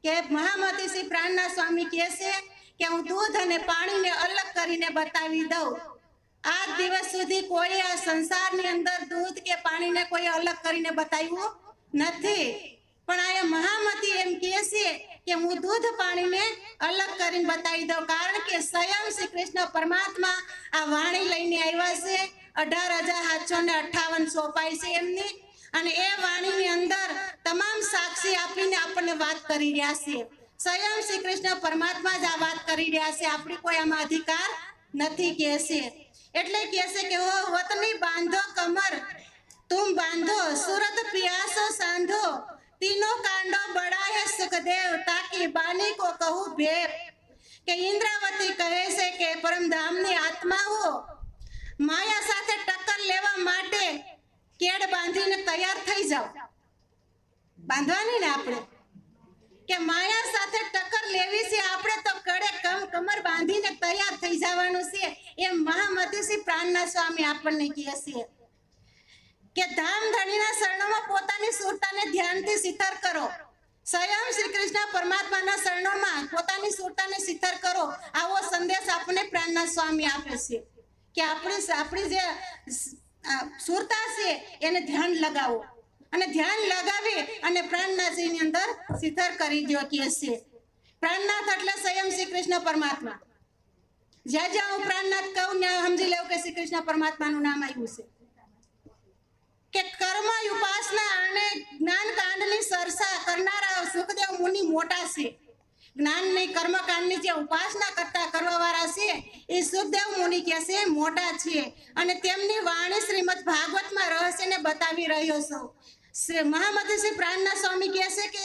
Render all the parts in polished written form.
કે મહામતી શ્રી પ્રાણનાથ સ્વામી કહે છે કે હું દૂધ અને પાણીને અલગ કરીને બતાવી દઉં. આજ દિવસ સુધી કોઈ આ સંસારની અંદર દૂધ કે પાણીને કોઈ અલગ કરીને બતાવ્યું નથી, પણ આ મહામતી એમ કહે છે કે હું દૂધ પાણીને અલગ કરીને બતાવી દઉં, કારણ કે સ્વયં શ્રી કૃષ્ણ પરમાત્મા આ વાણી લઈને આવ્યા છે. 18,758 સોપાઈ છે એમની, અને એ વાણીની અંદર તમામ સાક્ષી આપીને આપણને વાત કરી રહ્યા છે. સ્વયં શ્રી કૃષ્ણ પરમાત્મા જ આ વાત કરી રહ્યા છે, આપણી કોઈ આમાં અધિકાર નથી કહે છે. એટલે કહે છે કે ઓ વતની બાંધો કમર तुम बांधो सूरत पियासो सांधो तीनों कांडो बड़ा है सुखदेव ताकि बानी को कहूं भेप. કે ઇન્દ્રાવતી કહે છે કે પરમધામની આત્માઓ માયા સાથે ટક્કર લેવા માટે કેડ બાંધીને તૈયાર થઈ જાઓ. બાંધવાની ને આપણે કે માયા સાથે ટક્કર લેવી છે આપણે તો કડે કમર બાંધીને તૈયાર થઈ જવાનું છે. એમ મહામતી શ્રી પ્રાણનાથ સ્વામી આપણને કહે છે કે ધામ ધણીના શરણોમાં પોતાની સુરતાને ધ્યાનથી સિથર કરો. સ્વયં શ્રી કૃષ્ણ પરમાત્માના શરણોમાં પોતાની સુરતાને સિથર કરો, આવો સંદેશ આપણને પ્રાણનાથ સ્વામી આપે છે કે આપણી જે સુરતા છે એને ધ્યાન લગાવો, અને ધ્યાન લગાવી અને પ્રાણનાથજીની અંદર સિથર કરી દો કહે છે. પ્રાણનાથ એટલે સ્વયં શ્રી કૃષ્ણ પરમાત્મા. જ્યાં જ્યાં હું પ્રાણનાથ કહું ત્યાં સમજી લેવું કે શ્રી કૃષ્ણ પરમાત્માનું નામ આવ્યું છે. કે કર્મ ઉપાસના અને જ્ઞાન કાંડની સરસા કરનારા સુખદેવ મુનિ મોટા છે. જ્ઞાનની કર્મકાંડની જે ઉપાસના કરવા વાળા છે એ સુખદેવ મુનિ કે છે મોટા છે, અને તેમની વાણી શ્રીમદ ભાગવતમાં રહસ્યને બતાવી રહ્યો છું. મહામતી શ્રી પ્રાણનાથ સ્વામી કહે છે કે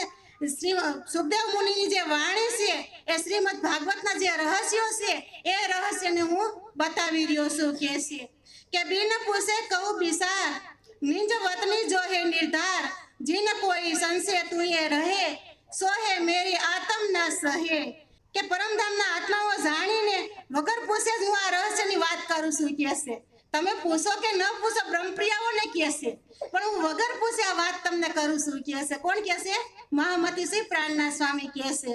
સુખદેવ મુનિની જે વાણી છે એ શ્રીમદ ભાગવતના જે રહસ્યો છે એ રહસ્યને હું બતાવી રહ્યો છું. કહે છે કે બિન પૂછે કહું બિસાર निज वतनी जो है निर्धार जिन कोई संशय तुए रहे सो है मेरी आत्म न सहे. કે પરમધામના આત્માઓ જાણીને વગર પૂછે જ હું આ રહસ્યની વાત કરું છું કહે છે. તમે પૂછો કે ન પૂછો બ્રહ્મપ્રિયાઓને કહે છે, પણ હું વગર પૂછે આ વાત તમને કરું છું કહે છે. કોણ કહે છે? મહામતી શ્રી પ્રાણનાથ સ્વામી કહે છે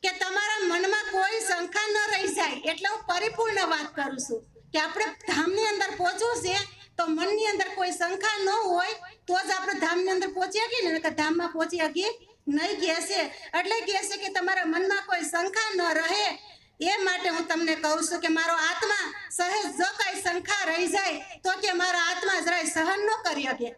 કે તમારા મનમાં કોઈ શંકા ન રહી જાય એટલે હું પરિપૂર્ણ વાત કરું છું કે આપણે ધામની અંદર પહોંચવું છે તો મનની અંદર કોઈ શંકા ન હોય તો જ આપણે ધામની અંદર પહોંચી શકીએ ને, કે ધામમાં પહોંચી શકીએ નહીં કહે છે. એટલે કહે છે કે તમારા મનમાં કોઈ શંકા ન રહે એ માટે હું તમને કહું છું કે મારો આત્મા સહેજ જો કઈ શંકા રહી જાય તો કે મારા આત્મા જરાય સહન ન કરી શકે,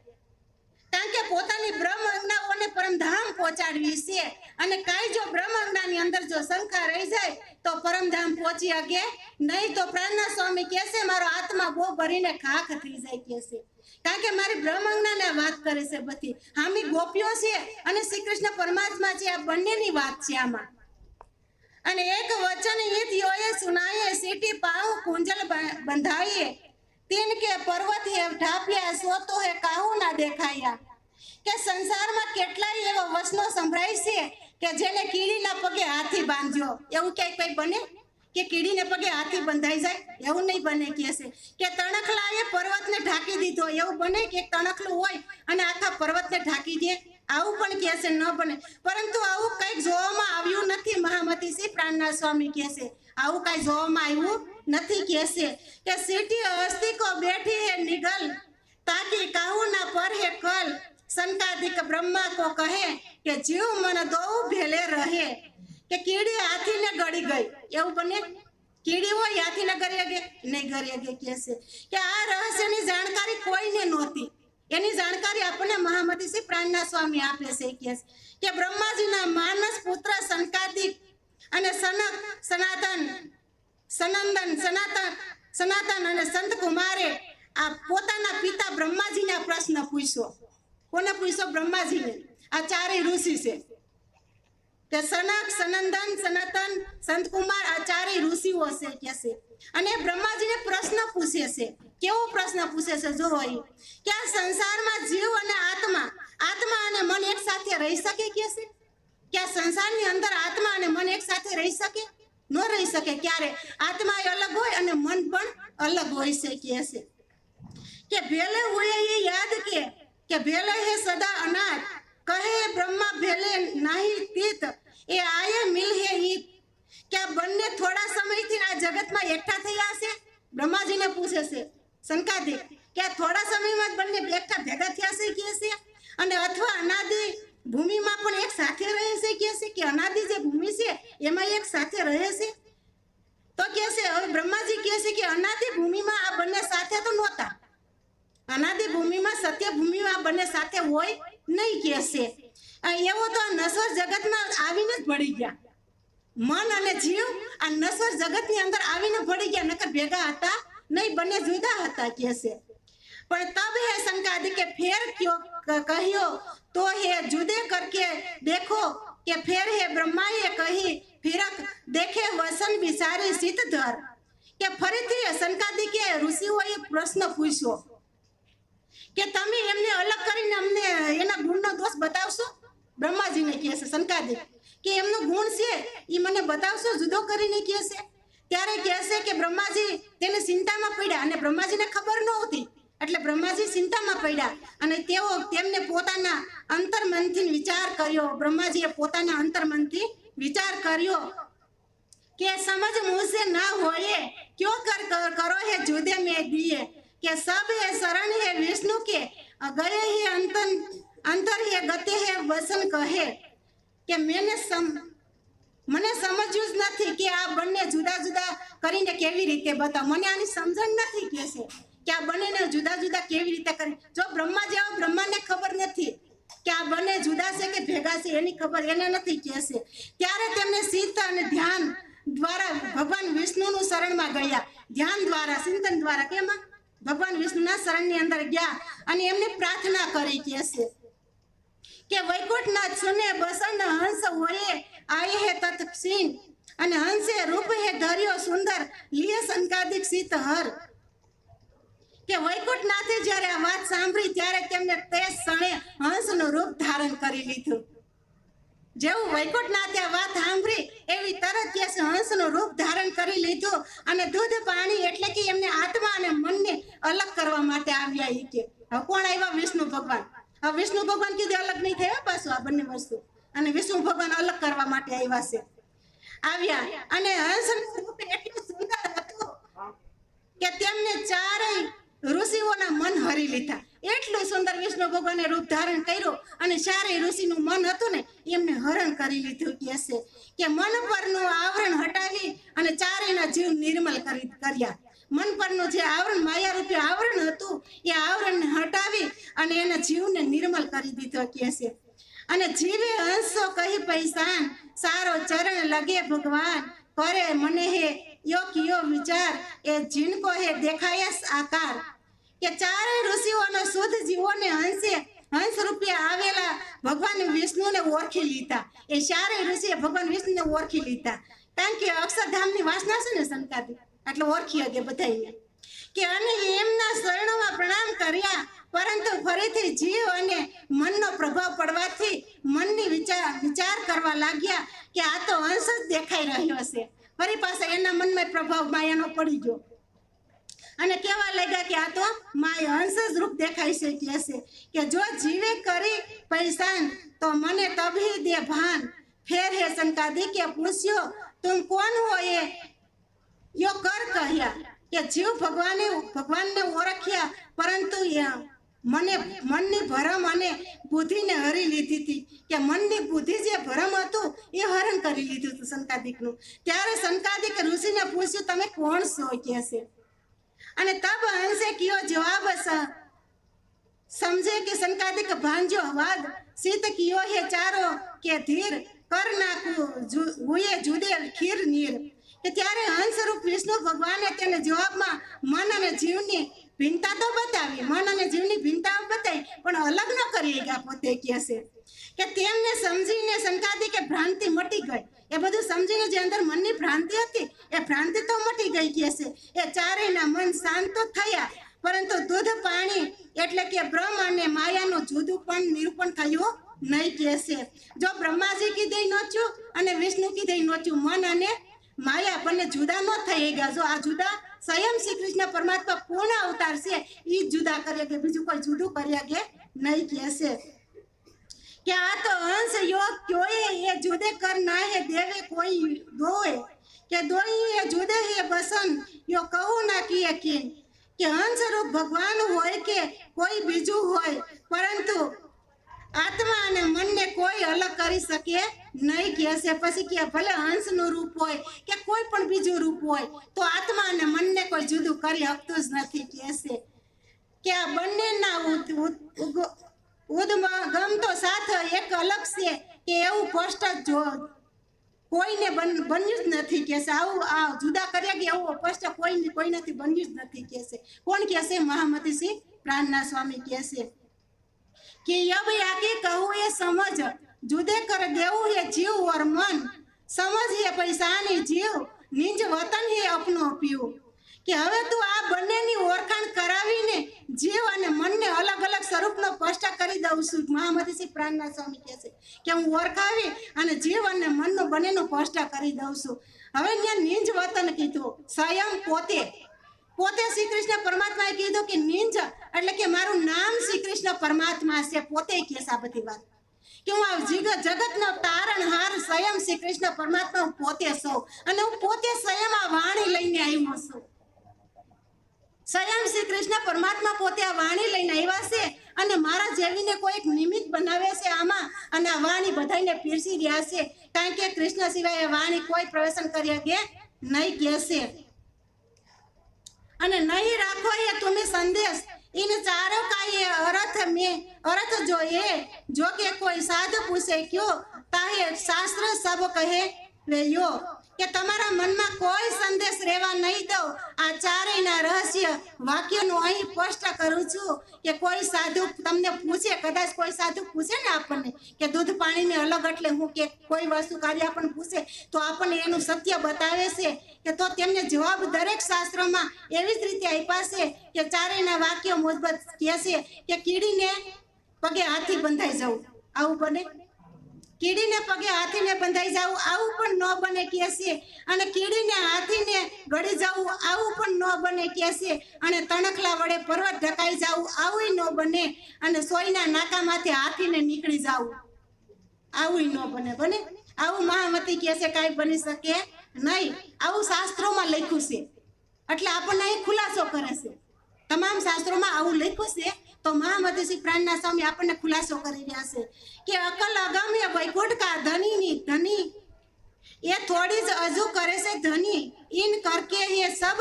કારણ કે પોતાની બ્રહ્મ આજ્ઞાઓને પરમધામ પહોંચાડવી છે, અને કાંઈ જો બ્રહ્મ આજ્ઞાની અંદર જો શંકા રહી જાય તો પરમધામ પહોંચી શકે નહીં. તો પ્રાણનાથ સ્વામી કહે છે મારો આત્મા બહુ ભરીને ખાખ થઈ જાય કહે છે, કારણ કે મારી બ્રહ્મ આજ્ઞાને વાત કરે છે બધી. આમી ગોપીઓ છે અને શ્રી કૃષ્ણ પરમાત્મા છે, આ બંનેની વાત છે આમાં. અને એક વચન હિત યોએ સુનાયે સીટી પાઉ કુંજલ બંધાઈએ तीन के पर्वत है ढापिया सो तो है काहू ना देखाया. કે સંસારમાં કેટલાય એવા વચનો સંભળાય છે કે જેને કીડીના પગે હાથી બાંધ્યો, એવું ક્યાંય કઈ બને કે કીડીને પગે હાથી બંધાઈ જાય? એવું નહીં બને. કહે છે કે તણખલાએ પર્વતને ઢાંકી દીધો, એવું બને કે તણખલું હોય અને આખા પર્વતને ઢાંકી દે? આવું પણ કહે છે ન બને. પરંતુ આવું કંઈક જોવામાં આવ્યું નથી. મહામતી શ્રી પ્રાણનાથ સ્વામી કહે છે આવું કઈ જોવામાં આવ્યું નથી. કહે છે કે सीटी अस्थि को बैठी है निगल ताकि काहू ना पर है कल संकादिक ब्रह्मा को कहे કે જીવ મન દો ભેલે રહે. કે કીડી હાથીને ગળી ગઈ, એવું બને? કીડી હોય હાથીને ગળી ગઈ? નહીં ગળી ગઈ. કહે છે કે આ રહસ્યની જાણકારી કોઈને નહોતી, એની જાણકારી આપણને મહામતી શ્રી પ્રાણનાથ સ્વામી આપે છે. કહે છે કે બ્રહ્માજીના માનસ પુત્ર સંકાદિક અને સનાતન અને સંત કુમારે આ પોતાના પિતા બ્રહ્માજીને પ્રશ્ન પૂછ્યો. કોને પૂછ્યો? બ્રહ્માજીને. આ ચારેય ઋષિ છે કે સનક, સનંદન, સનાતન, સંત કુમાર, આ ચારેય ઋષિઓ છે. કે છે અને બ્રહ્માજીને પ્રશ્ન પૂછે છે. કેવો પ્રશ્ન પૂછે છે જો કે આ સંસારમાં જીવ અને આત્મા અને મન એક સાથે રહી શકે? કે છે કે આ સંસારની અંદર આત્મા અને મન એક સાથે રહી શકે? ન રહી શકે. ક્યારે? આત્મા અલગ હોય અને મન પણ અલગ હોય છે. કહે છે કે ભેલે હુએ ये याद के भेले है सदा अनाथ कहे ब्रह्मा भेले नहीं तीत એ આયે મિલ હે ઈ કે આ બંને થોડા સમયથી આ જગતમાં એકઠા થયા છે? બ્રહ્માજીને પૂછે છે સનકાદિક કે આ થોડા સમયમાં જ બંને એકઠા ભેગા થયા છે કે છે? અને અથવા અનાદિ ભૂમિમાં પણ એક સાથે રહે છે કે અનાદિ જે ભૂમિ છે એમાં એક સાથે રહે છે? તો કે છે હવે બ્રહ્માજી કહે છે કે અનાદિ ભૂમિમાં આ બંને સાથે તો નહોતા, અનાદિ ભૂમિમાં સત્ય ભૂમિમાં આ બંને સાથે હોય નહીં કે છે. એવો તો આ નશ્વર જગતમાં આવીને જ ભળી ગયા, મન અને જીવ આ નશ્વર જગતની અંદર આવીને ભળી ગયા, નકર ભેગા હતા નહીં, બંને જુદા હતા કે છે. પણ તબ હે સંકાદિક કે ફેર ક્યો કહ્યો તો હે જુદે કરકે દેખો કે ફેર હે બ્રહ્માએ કહી ફિરક દેખે વસન વિચારે સિદ્ધધર. કે ફરીથી સંકાદિકે ઋષિઓએ પ્રશ્ન પૂછ્યો કે તમે એમને અલગ કરીને અમને એના ગુણનો દોષ બતાવશો? બ્રહ્માજીને કહે છે સંકાદિક કે એમનો ગુણ છે એ મને બતાવશો જુદો કરીને કહે છે. ત્યારે કહે છે કે બ્રહ્માજી તેને ચિંતામાં પડ્યા અને બ્રહ્માજીને ખબર નહોતી, એટલે બ્રહ્માજી ચિંતામાં પડ્યા અને તેમને પોતાના અંતર્મનથી વિચાર કર્યો. બ્રહ્માજીએ પોતાના અંતર્મનથી વિચાર કર્યો કે સમજ મુझसे ના હોય ક્યો કરો હે જુદે મેં દિए કે સબ હે શરણ હે વિષ્ણુ કે ગયે હે અંતર હે ગતે હે વસન કહે કે મને સમજ્યું જ નથી કે આ બંને જુદા જુદા કરીને કેવી રીતે બતાવ, મને આની સમજણ નથી કે છે કે આ બંનેને જુદા જુદા કેવી રીતે કરી. જો બ્રહ્મા જેવો બ્રહ્માને ખબર નથી કે આ બંને જુદા છે કે ભેગા છે, એની ખબર એને નથી કે છે. ત્યારે તેમને ચિત્ત અને ધ્યાન દ્વારા ભગવાન વિષ્ણુનું શરણમાં ગયા, ધ્યાન દ્વારા ચિંતન દ્વારા કેમાં ભગવાન વિષ્ણુના શરણની અંદર ગયા અને એમને પ્રાર્થના કરી કે વૈકુંઠનાથ સુને બસન હંસ હોયે આયે હે તત્ક્ષીણ અને હંસે રૂપ હે ધર્યો સુંદર લીએ સંકાદિક સીત હર. કે વૈકુંઠનાથે જ્યારે આ વાત સાંભળી ત્યારે તેમને તે ક્ષણે હંસનું રૂપ ધારણ કરી લીધું. જેવું વૈકુંઠનાથે આ વાત સાંભળી એવી તરત કે હંસનું રૂપ ધારણ કરી લીધું અને દૂધ પાણી એટલે કે એમને આત્મા અને મનને અલગ કરવા માટે આવ્યા. ઈ કે હવે કોણ આવ્યા? વિષ્ણુ ભગવાન. હવે વિષ્ણુ ભગવાન કીધું અલગ નહીં થયા પાછું આ બંને વસ્તુ, અને વિષ્ણુ ભગવાન અલગ કરવા માટે આવ્યા અને હંસનું રૂપ એટલું સુંદર હતું કે તેમને ચારેય ઋષિઓના મન હરી લીધા. એટલું સુંદર વિષ્ણુ ભગવાને રૂપ ધારણ કર્યું અને ચારેય ઋષિનું મન હતું ને એમને હરણ કરી લીધું. કે છે કે મન પરનું આવરણ હટાવી અને ચારેયના જીવ નિર્મલ કર્યા. મન પરનું જે આવરણ માયારૂપી આવરણ હતું એ આવરણને હટાવી અને એના જીવને નિર્મલ કરી દીધો. કે છે અને જીવે હંસો કહી પૈસાન સારો ચરણ લગે ભગવાન કરે મને હે યો કિયો વિચાર એ જીनको હે દેખાય આકાર. કે ચારે ઋષિઓનો શુદ્ધ જીવોને હંસ રૂપિયા આવેલા ભગવાન વિષ્ણુને ઓળખી લીધા. એ ચારે ઋષિએ ભગવાન વિષ્ણુને ઓળખી લીધા, કારણ કે અક્ષરધામની વાસના છે ને સંકાદી, એટલે ઓળખી શકે બધાને. કે અને એમના શરણોમાં પ્રણામ કર્યા, પરંતુ ફરીથી જીવ અને મનનો પ્રભાવ પડવાથી મનની વિચાર કરવા લાગ્યા કે આ તો હંસ જ દેખાઈ રહ્યો છે. ફરી પાસે એના મનમાં પ્રભાવ માયાનો પડી ગયો અને કહેવા લાગ્યા કે આ તો માયા હંસ જ રૂપ દેખાય છે. કે જો જીવે કરી પૈસાન તો મને તભી દે ભાન ફેર હે સંકાદી કે પૂછ્યો તુમ કોણ હો યો કર કહ્યા. કે જીવ ભગવાનને ઓળખ્યા, પરંતુ મનની ભરમ અને બુદ્ધિને હરી લીધી હતી. કે મનની બુદ્ધિ જે ભરમ હતું એ હરણ કરી લીધું હતું સંકાદિકનું. ત્યારે સંકાદિક ઋષિને પૂછ્યું તમે કોણ છો કે છે. અને તબ હંસે કયો જવાબ સમજે કે સંકાદિક ભાંજો વાદ સીત કયો હે ચારો કે ધીર કર નાખું હુએ જુદે ખીર નીર. કે ત્યારે હંસરૂપ વિષ્ણુ ભગવાને તેને જવાબમાં મન અને જીવની ભિન્નતા તો બતાવી, મન અને જીવની ભિન્નતા બતાવી, પણ અલગ ન કરી ગયા પોતે. કે છે કે તેમને સમજીને સંકાદિકે ભ્રાંતિ મટી ગઈ. એ બધું સમજીને જે અંદર મનની ભ્રાંતિ હતી એ ભ્રાંતિ તો મટી ગઈ. કે છે એ ચારેયના મન શાંત તો થયા, પરંતુ દૂધ પાણી એટલે કે બ્રહ્મ અને માયાનું જુદું પણ નિરૂપણ થયું નહીં. કે છે જો બ્રહ્માજી કીધે નોચ્યું અને વિષ્ણુ કીધે નોચ્યું, મન અને માયા બંને જુદા ન થઈ ગયા. જો આ જુદા સ્વયં શ્રી કૃષ્ણ પરમાત્મા પૂર્ણ અવતાર છે એ જુદા કર્યા કે બીજું કોઈ જુદું કર્યા કે નહીં. કે છે કે આ તો હંસ યોગ ક્યોએ એ જુદે કર ના હે દેવે કોઈ દોએ કે દોઈ એ જુદે હે બસન યો કહું ના કિએ કિન કે હંસ રૂપ ભગવાન હોય કે કોઈ બીજું હોય પરંતુ આત્મા અને મનને કોઈ અલગ કરી શકે નહીં કે છે પછી કે ભલે હંસનું રૂપ હોય કે કોઈ પણ બીજું રૂપ હોય તો આત્મા અને મનને કોઈ જુદું કરી શકતું જ નથી કે છે કે આ બંનેના ઉદ્ગમ તો સાથે એક અલગ છે કે એવું સ્પષ્ટ જો કોઈને બન્યું જ નથી કે છે આવું આ જુદા કર્યા કે એવું સ્પષ્ટ કોઈ નથી બન્યું જ નથી કે છે કોણ કે છે મહામતી શ્રી પ્રાણના સ્વામી કે છે कि अब आगे कहूँ ये समझ जुदे कर देव ये जीव और मन समझ ये पैसानी जीव निज वतन ही अपनो पीऊ કે હવે તું આ બંનેની ઓળખાણ કરાવીને જીવ અને મનને અલગ અલગ સ્વરૂપનો સ્પષ્ટ કરી દઉં છું મહામતી શ્રી પ્રાણના સ્વામી કહે છે કે હું ઓળખાવી અને જીવ અને મનનું બંનેનું સ્પષ્ટ કરી દઉં છું હવે ત્યાં નિંજ વતન કીધું સ્વયં પોતે શ્રી કૃષ્ણ પરમાત્માએ કીધું કે નિંજ એટલે કે મારું નામ શ્રી કૃષ્ણ પરમાત્મા છે પોતે કહે છે આ બધી વાત કે હું આ જગતનો તારણહાર સ્વયં શ્રી કૃષ્ણ પરમાત્મા હું પોતે છું અને હું પોતે સ્વયં આ વાણી લઈને આવ્યો છું સ્વયં શ્રી કૃષ્ણ પરમાત્મા પોતે આ વાણી લઈને આવ્યા છે અને મારા જેવીને કોઈ એક નિમિત્ત બનાવે છે આમાં અને આ વાણી બધાને પીરસી રહ્યા છે કારણ કે કૃષ્ણ સિવાય વાણી કોઈ પ્રવેશન કરી શકે નહીં કહેશે અને નહીં રાખો એ તમે સંદેશ इन चारों का ये अर्थ जो ये जो के कोई साधु पूछे क्यों ताहे शास्त्र सब कहे वे यो કે તમારા મનમાં કોઈ સંદેશ રહેવા નહીં દો આ ચારેયના રહસ્ય વાક્યનું અહીં સ્પષ્ટ કરું છું કે કોઈ સાધુ તમને પૂછે કદાચ કોઈ સાધુ પૂછે ને આપણને કે દૂધ પાણીને અલગ એટલે હું કે કોઈ વસ્તુ કાર્ય આપણને પૂછે તો આપણને એનું સત્ય બતાવે છે કે તો તેમને જવાબ દરેક શાસ્ત્રોમાં એવી જ રીતે આપ્યા છે કે ચારેયના વાક્યો મુજબ કહે છે કે કીડીને પગે હાથી બંધાઈ જવું આવું બને કીડીને પગે હાથીને બંધાઈ જવું આવું પણ ન બને કે છે અને કીડીને હાથીને ગળી જવું આવું પણ ન બને કે છે અને તણખલા વડે પર્વત ઢકાઈ જવું આવું ન બને અને સોયના નાકામાંથી હાથીને નીકળી જવું આવું ન બને આવું મહામતી કહે છે કાંઈ બની શકે નહીં આવું શાસ્ત્રોમાં લખ્યું છે એટલે આપણને અહીં ખુલાસો કરે છે તમામ શાસ્ત્રોમાં આવું લખ્યું છે તો મહામતી શ્રી પ્રાણના સ્વામી આપણને ખુલાસો કરી રહ્યા છે કે અકલ અગમ્ય વૈકુંઠ કા ધની એ થોડી જ અજુ કરે છે ધની ઇન કરકે એ સબ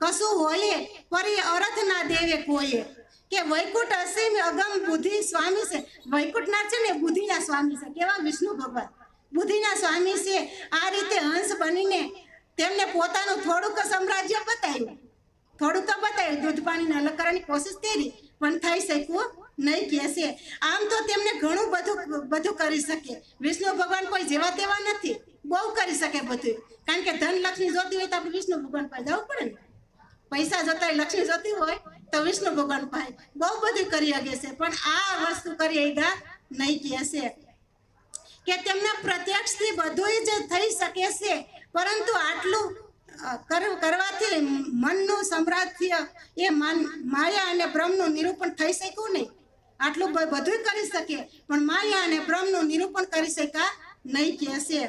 કશું હોય પર એ અર્થ ના દેવે કોઈએ કે વૈકુંઠ અસીમ અગમ બુદ્ધિ સ્વામી છે વૈકુંઠના છે ને બુદ્ધિના સ્વામી છે કેવા વિષ્ણુ ભગવાન બુદ્ધિના સ્વામી છે આ રીતે હંસ બનીને તેમને પોતાનું થોડુંક સામ્રાજ્ય બતાવ્યું થોડું તો બતાવ્યું દૂધ પાણીને અલગ કરવાની કોશિશ કરી પણ થઈ શક્યું નહીં કહે છે આમ તો તેમને ઘણું બધું કરી શકે વિષ્ણુ ભગવાન કોઈ જેવા તેવા નથી બહુ કરી શકે બધું કારણ કે ધન લક્ષ્મી જોતી હોય તો આપણે વિષ્ણુ ભગવાન પાસે જવું પડે ને પૈસા જોતા હોય લક્ષ્મી જોતી હોય તો વિષ્ણુ ભગવાન પાસે બહુ બધું કરી શકે છે પણ આ વસ્તુ કરી ગયા નહીં કહે છે કે તેમના પ્રત્યક્ષથી બધું જ થઈ શકે છે પરંતુ આટલું કરવાથી મનનું સામ્રાજ્ય એ માયા અને બ્રહ્મનું નિરૂપણ થઈ શક્યું નહીં આટલું બધું કરી શકે પણ માયા અને બ્રહ્મનું નિરૂપણ કરી શક્યા નહીં કહે છે